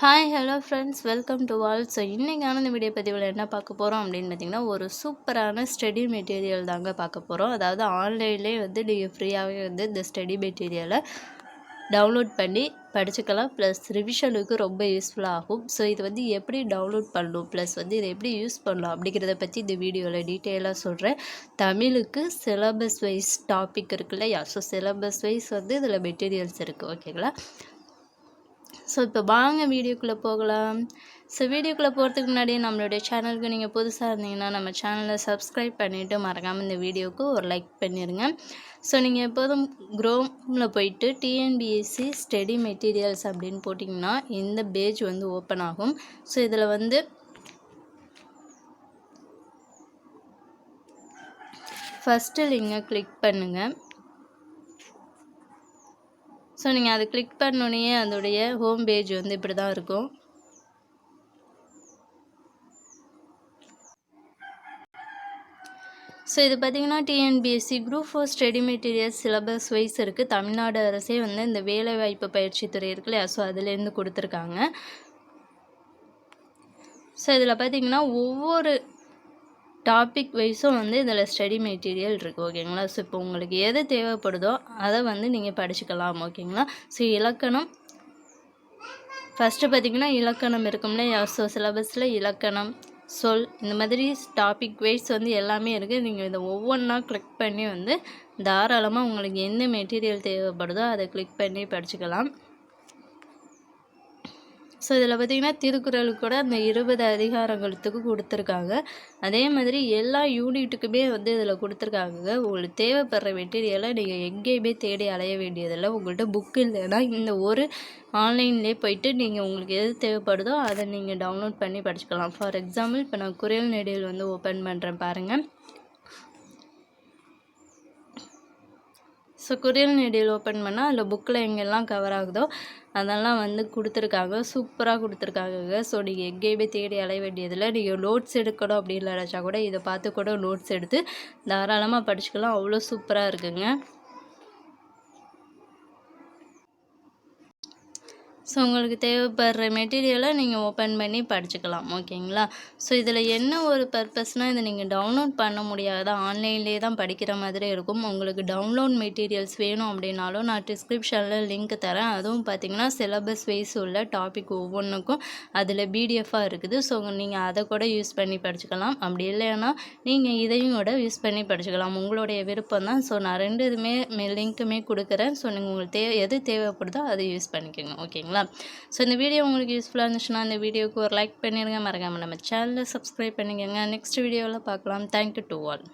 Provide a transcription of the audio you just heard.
Hi hello friends, welcome to all. So இன்றைக்கான இந்த video பதிவில் என்ன பார்க்க போகிறோம் அப்படின்னு பார்த்தீங்கன்னா, ஒரு சூப்பரான ஸ்டடி மெட்டீரியல் தாங்க பார்க்க போகிறோம். அதாவது ஆன்லைன்லேயே நீங்கள் ஃப்ரீயாகவே இந்த ஸ்டடி மெட்டீரியலை டவுன்லோட் பண்ணி படிச்சுக்கலாம். ப்ளஸ் ரிவிஷனுக்கு ரொம்ப யூஸ்ஃபுல்லாக ஆகும். ஸோ இது எப்படி டவுன்லோட் பண்ணணும், ப்ளஸ் இதை எப்படி யூஸ் பண்ணலாம் அப்படிங்கிறத பற்றி இந்த வீடியோவில் டீட்டெயிலாக சொல்கிறேன். தமிழுக்கு சிலபஸ் வைஸ் டாபிக் இருக்கு இல்லையா? ஸோ சிலபஸ் வைஸ் இதில் மெட்டீரியல்ஸ் இருக்குது, ஓகேங்களா? ஸோ இப்போ வாங்க வீடியோக்குள்ளே போகலாம். ஸோ வீடியோக்குள்ளே போகிறதுக்கு முன்னாடி நம்மளுடைய சேனலுக்கு நீங்கள் புதுசாக இருந்தீங்கன்னா நம்ம சேனலை சப்ஸ்கிரைப் பண்ணிவிட்டு மறக்காமல் இந்த வீடியோவுக்கு ஒரு லைக் பண்ணிடுங்க. ஸோ நீங்கள் எப்போதும் குரோமில் போயிட்டு டிஎன்பிஎஸ்சி ஸ்டடி மெட்டீரியல்ஸ் அப்படின்னு போட்டிங்கன்னா இந்த பேஜ் ஓப்பன் ஆகும். ஸோ இதில் ஃபஸ்ட்டு லிங்கை கிளிக் பண்ணுங்கள். ஸோ நீங்கள் அதை கிளிக் பண்ணோன்னே அதோடைய ஹோம் பேஜ் இப்படி தான் இருக்கும். ஸோ இது பார்த்திங்கன்னா TNPSC group 4 study materials syllabus wise இருக்குது. தமிழ்நாடு அரசே இந்த வேலைவாய்ப்பு பயிற்சித்துறை இருக்கு இல்லையா? ஸோ அதுலேருந்து கொடுத்துருக்காங்க. ஸோ இதில் பார்த்திங்கன்னா ஒவ்வொரு டாபிக் வைஸும் இதில் ஸ்டடி மெட்டீரியல் இருக்குது, ஓகேங்களா? ஸோ இப்போ உங்களுக்கு எது தேவைப்படுதோ அதை நீங்கள் படிச்சுக்கலாம், ஓகேங்களா? ஸோ இலக்கணம் ஃபஸ்ட்டு பார்த்திங்கன்னா இலக்கணம் இருக்கும்ல. ஸோ சிலபஸில் இலக்கணம், சொல், இந்த மாதிரி டாபிக் வைஸ் எல்லாமே இருக்குது. நீங்கள் இதை ஒவ்வொன்றா கிளிக் பண்ணி தாராளமாக உங்களுக்கு எந்த மெட்டீரியல் தேவைப்படுதோ அதை கிளிக் பண்ணி படிச்சுக்கலாம். ஸோ இதில் பார்த்திங்கன்னா திருக்குறளுக்கு கூட அந்த 20 அதிகாரங்களுக்கு கொடுத்துருக்காங்க. அதே மாதிரி எல்லா யூனிட்டுக்குமே இதில் கொடுத்துருக்காங்க. உங்களுக்கு தேவைப்படுற மெட்டீரியலை நீங்கள் எங்கேயுமே தேடி அலைய வேண்டியதில்லை. உங்கள்கிட்ட புக் இல்லைன்னா இந்த ஒரு ஆன்லைன்லேயே போயிட்டு நீங்கள் உங்களுக்கு எது தேவைப்படுதோ அதை நீங்கள் டவுன்லோட் பண்ணி படிச்சுக்கலாம். ஃபார் எக்ஸாம்பிள் இப்போ நான் குறள் நெடில் ஓப்பன் பண்ணுறேன் பாருங்கள். ஸோ குறள் நெடில் ஓப்பன் பண்ணால் அதில் புக்கில் எங்கெல்லாம் கவர் ஆகுதோ அதெல்லாம் கொடுத்துருக்காங்க. சூப்பராக கொடுத்துருக்காங்க. ஸோ நீங்கள் எங்கேயுமே தேடி அலைய வேண்டியதில்லை. நீங்கள் நோட்ஸ் எடுக்கணும் அப்படின்னு நினச்சா கூட இதை பார்த்து கூட நோட்ஸ் எடுத்து தாராளமாக படிச்சுக்கலாம். அவ்வளோ சூப்பராக இருக்குங்க. ஸோ உங்களுக்கு தேவைப்படுற மெட்டீரியலை நீங்கள் ஓப்பன் பண்ணி படிச்சுக்கலாம், ஓகேங்களா? ஸோ இதில் என்ன ஒரு பர்பஸ்னால் இதை நீங்கள் டவுன்லோட் பண்ண முடியாத ஆன்லைன்லேயே தான் படிக்கிற மாதிரி இருக்கும். உங்களுக்கு டவுன்லோட் மெட்டீரியல்ஸ் வேணும் அப்படின்னாலும் நான் டிஸ்கிரிப்ஷனில் லிங்க் தரேன். அதுவும் பார்த்திங்கன்னா சிலபஸ் வைஸ் உள்ள டாபிக் ஒவ்வொன்றுக்கும் அதில் பிடிஎஃபாக இருக்குது. ஸோ நீங்கள் அதை கூட யூஸ் பண்ணி படிச்சுக்கலாம். அப்படி இல்லைன்னா நீங்கள் இதையும் கூட யூஸ் பண்ணி படிச்சுக்கலாம். உங்களுடைய விருப்பம் தான். ஸோ நான் ரெண்டு இதுவுமே லிங்க்குமே கொடுக்குறேன். ஸோ நீங்கள் உங்களுக்கு எது தேவைப்படுதோ அதை யூஸ் பண்ணிக்கோங்க, ஓகேங்களா? ஸோ இந்த வீடியோ உங்களுக்கு யூஸ்ஃபுல்லாக இருந்துச்சுன்னா இந்த வீடியோவுக்கு ஒரு லைக் பண்ணிடுங்க. மறக்காமல் நம்ம சேனலை சப்ஸ்கிரைப் பண்ணிக்கோங்க. நெக்ஸ்ட் வீடியோவில் பார்க்கலாம். Thank you to all.